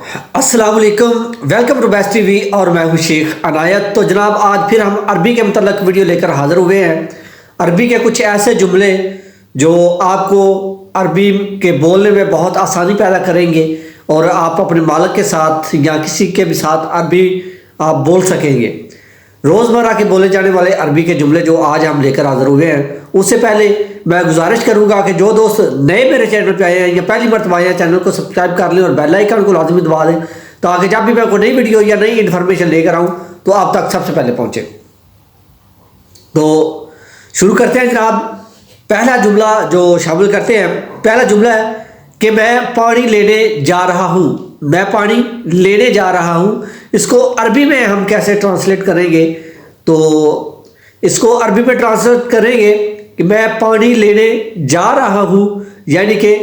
अस्सलाम वालेकुम, welcome to best TV और मैं हूं शेख अनायत। तो जनाब आज फिर हम अरबी के मतलब वीडियो लेकर हाज़िर हुए हैं। अरबी के कुछ ऐसे जुमले जो आपको अरबी के बोलने में बहुत आसानी पैदा करेंगे और आप अपने मालिक के साथ या किसी के भी साथ अरबी आप बोल सकेंगे। रोज़मर्रा के बोले जाने वाले अरबी के जुमले जो आज हम लेकर हाज़िर हुए हैं, उससे पहले मैं गुजारिश करूंगा कि जो दोस्त नए मेरे चैनल पे आए हैं या पहली मरतबा आए हैं, चैनल को सब्सक्राइब कर लें और बेल आइकन को लाजमी दबा दें ताकि जब भी मैं कोई नई वीडियो या नई इन्फॉर्मेशन लेकर आऊँ तो आप तक सबसे पहले पहुँचे। तो शुरू करते हैं जनाब। पहला जुमला जो शामिल करते हैं, पहला जुमला है कि मैं पानी लेने जा रहा हूँ। मैं पानी लेने जा रहा हूँ, इसको अरबी में हम कैसे ट्रांसलेट करेंगे? तो इसको अरबी में ट्रांसलेट करेंगे कि मैं पानी लेने जा रहा हूँ, यानी कि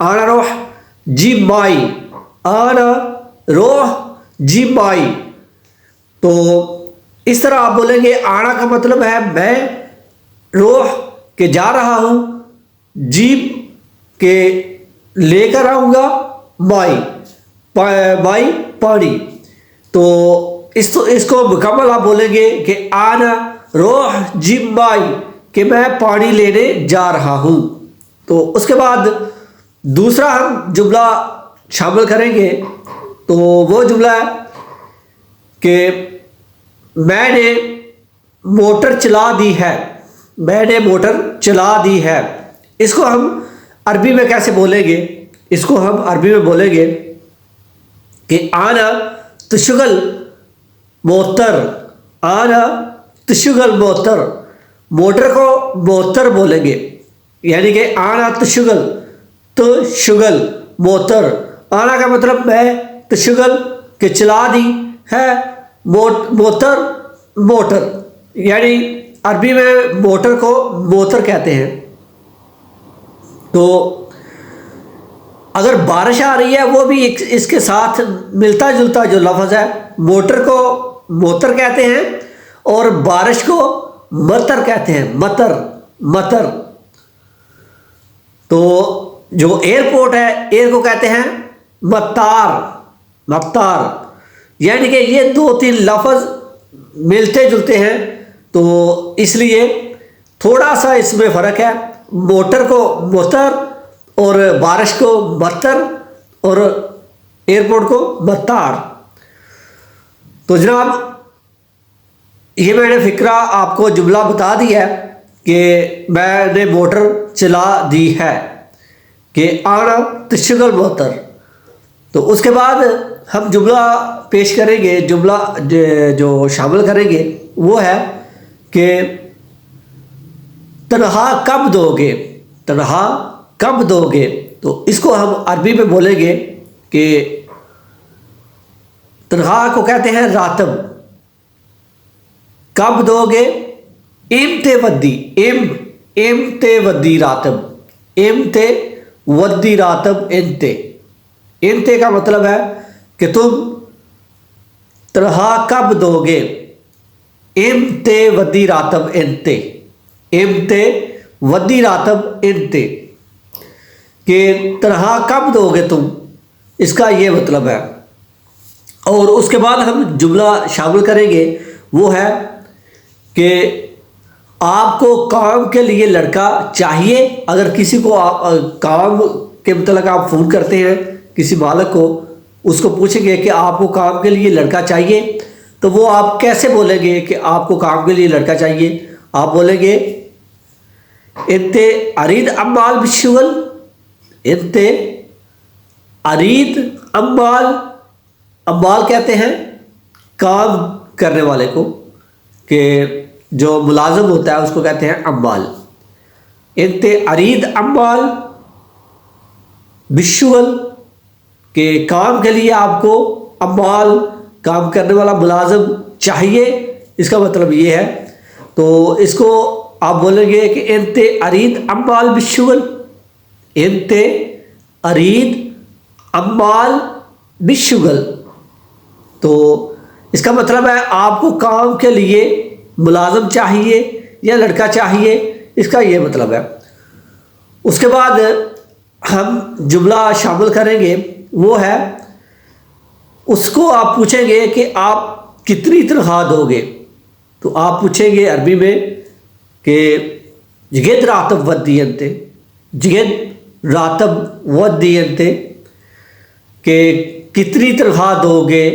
आना रोह जी माई, आना रोह जी माई। तो इस तरह आप बोलेंगे। आना का मतलब है मैं, रोह के जा रहा हूँ, जीप के लेकर आऊँगा, माई माई पानी। तो इसको मुकम्मल आप बोलेंगे कि आना रोह जी माई, कि मैं पानी लेने जा रहा हूँ। तो उसके बाद दूसरा हम जुमला शामिल करेंगे। तो वो जुमला है कि मैंने मोटर चला दी है। मैंने मोटर चला दी है, इसको हम अरबी में कैसे बोलेंगे? इसको हम अरबी में बोलेंगे कि आना तशगल मोतर, आना तशगल मोतर। मोटर को मोतर बोलेंगे, यानी कि आना तशगल, तशगल मोतर। आना का मतलब मैं, तशगल के चला दी है, मोतर मोटर, यानी अरबी में मोटर को मोतर कहते हैं। तो अगर बारिश आ रही है, वो भी इसके साथ मिलता जुलता जो लफ्ज़ है। मोटर को मोतर कहते हैं और बारिश को मतर कहते हैं, मतर मतर। तो जो एयरपोर्ट है, एयर को कहते हैं मत्तार, मत्तार। यानी कि ये दो तीन लफ्ज़ मिलते जुलते हैं, तो इसलिए थोड़ा सा इसमें फ़र्क है। मोटर को मोतर और बारिश को मत्तर और एयरपोर्ट को मत्तार। तो जनाब ये मैंने फ़िक्रा आपको जुमला बता दिया है कि मैंने मोटर चला दी है, कि आना तशगल मोतर। तो उसके बाद हम जुमला पेश करेंगे। जुमला जो शामिल करेंगे वो है कि तनहा कब दोगे, तनहा कब दोगे। तो इसको हम अरबी में बोलेंगे कि तनहा को कहते हैं रातब, कब दोगे इमते वद्दी, इमते वद्दी रातब, इमते वद्दी रातब। इनते, इनते का मतलब है कि तुम तनहा कब दोगे, इमते वद्दी रातब इनते, इमते वद्दी रातब इनते, कि तनहा कब दोगे तुम, इसका ये मतलब है। और उसके बाद हम जुमला शामिल करेंगे वो है कि आपको काम के लिए लड़का चाहिए। अगर किसी को आप काम के मतलब आप फ़ोन करते हैं किसी मालिक को, उसको पूछेंगे कि आपको काम के लिए लड़का चाहिए, तो वो आप कैसे बोलेंगे कि आपको काम के लिए लड़का चाहिए? आप बोलेंगे इनते अरीद अम्माल बिशुगल, इनते अरीद अम्माल। अम्माल कहते हैं काम करने वाले को, कि जो मुलाजिम होता है उसको कहते हैं अम्माल। इनते अरीद अम्माल बिशुगल, के काम के लिए आपको अम्माल, काम करने वाला मुलाजिम चाहिए, इसका मतलब ये है। तो इसको आप बोलेंगे कि इनते अरीद अम्माल बिशुगल, इनते अरीद अम्माल बिशुगल। तो इसका मतलब है आपको काम के लिए मुलाजिम चाहिए या लड़का चाहिए, इसका ये मतलब है। उसके बाद हम जुमला शामिल करेंगे वो है اس کو آپ پوچھیں گے کہ آپ کتنی تنخواہ دو گے، تو آپ پوچھیں گے عربی میں کہ جگید راتب ودینتے، جگید راتب ودینتے، کہ کتنی تنخواہ دو گے،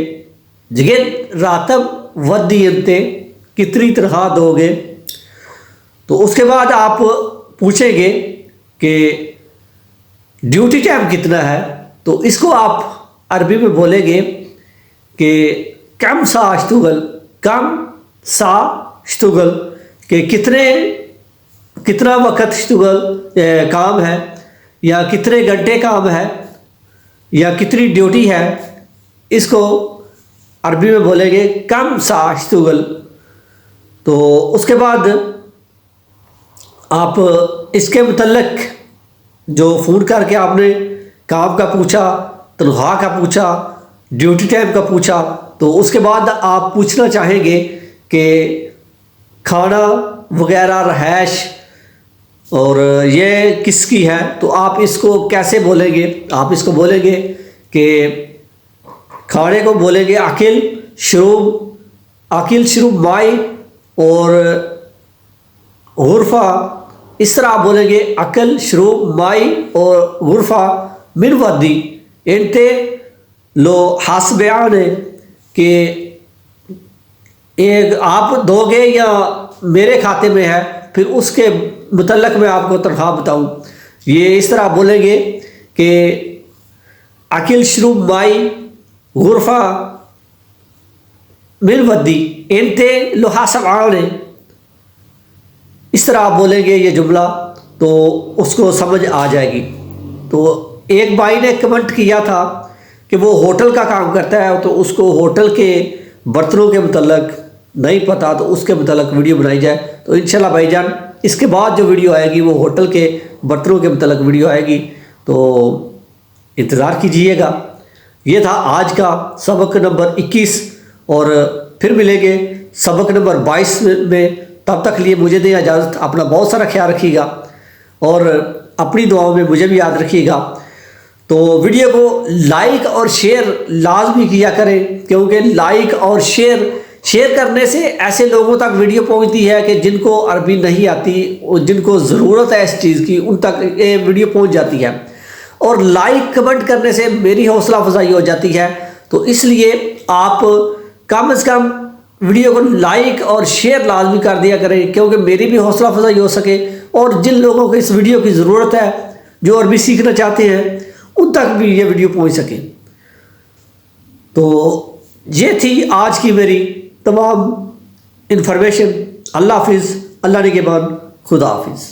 جگید راتب ودینتے، کتنی تنخواہ دو گے۔ تو اس کے بعد آپ پوچھیں گے کہ ڈیوٹی ٹائم کتنا ہے، تو اس کو آپ عربی میں بولیں گے کہ کم سا اشتغل، کم سا اشتغل، کہ کتنا وقت اشتغل کام ہے، یا کتنے گھنٹے کام ہے، یا کتنی ڈیوٹی ہے، اس کو عربی میں بولیں گے کم سا اشتغل۔ تو اس کے بعد آپ اس کے متعلق جو فون کر کے آپ نے کام کا پوچھا، تنخواہ کا پوچھا، ڈیوٹی ٹائم کا پوچھا، تو اس کے بعد آپ پوچھنا چاہیں گے کہ کھانا وغیرہ، رہائش اور یہ کس کی ہے، تو آپ اس کو کیسے بولیں گے؟ آپ اس کو بولیں گے کہ کھانے کو بولیں گے اکل شروب مائی، اور غرفہ اس طرح آپ بولیں گے اکل شروب مائی اور غرفہ من ودی انتے لو حاسبیان، کہ ایک آپ دو گے یا میرے کھاتے میں ہے، پھر اس کے متعلق میں آپ کو تنخواہ بتاؤں۔ یہ اس طرح بولیں گے کہ اکل شروب مائی غرفہ من ودی انتے لو حاسبیان، اس طرح آپ بولیں گے یہ جملہ، تو اس کو سمجھ آ جائے گی۔ تو ایک بھائی نے کمنٹ کیا تھا کہ وہ ہوٹل کا کام کرتا ہے، تو اس کو ہوٹل کے برتنوں کے متعلق نہیں پتہ، تو اس کے متعلق ویڈیو بنائی جائے۔ تو انشاءاللہ بھائی جان اس کے بعد جو ویڈیو آئے گی وہ ہوٹل کے برتنوں کے متعلق ویڈیو آئے گی، تو انتظار کیجئے گا۔ یہ تھا آج کا سبق نمبر 21، اور پھر ملیں گے سبق نمبر 22 میں۔ تب تک لیے مجھے دیں اجازت، اپنا بہت سارا خیال رکھیے گا، اور اپنی دعاؤں میں مجھے بھی یاد رکھیے گا۔ تو ویڈیو کو لائک اور شیئر لازمی کیا کریں، کیونکہ لائک اور شیئر کرنے سے ایسے لوگوں تک ویڈیو پہنچتی ہے کہ جن کو عربی نہیں آتی اور جن کو ضرورت ہے اس چیز کی، ان تک یہ ویڈیو پہنچ جاتی ہے، اور لائک کمنٹ کرنے سے میری حوصلہ افزائی ہو جاتی ہے۔ تو اس لیے آپ کم از کم ویڈیو کو لائک اور شیئر لازمی کر دیا کریں، کیونکہ میری بھی حوصلہ افزائی ہو سکے، اور جن لوگوں کو اس ویڈیو کی ضرورت ہے، جو عربی سیکھنا چاہتے ہیں، ان تک بھی یہ ویڈیو پہنچ سکے۔ تو یہ تھی آج کی میری تمام انفارمیشن۔ اللہ حافظ، اللہ نگہبان، خدا حافظ۔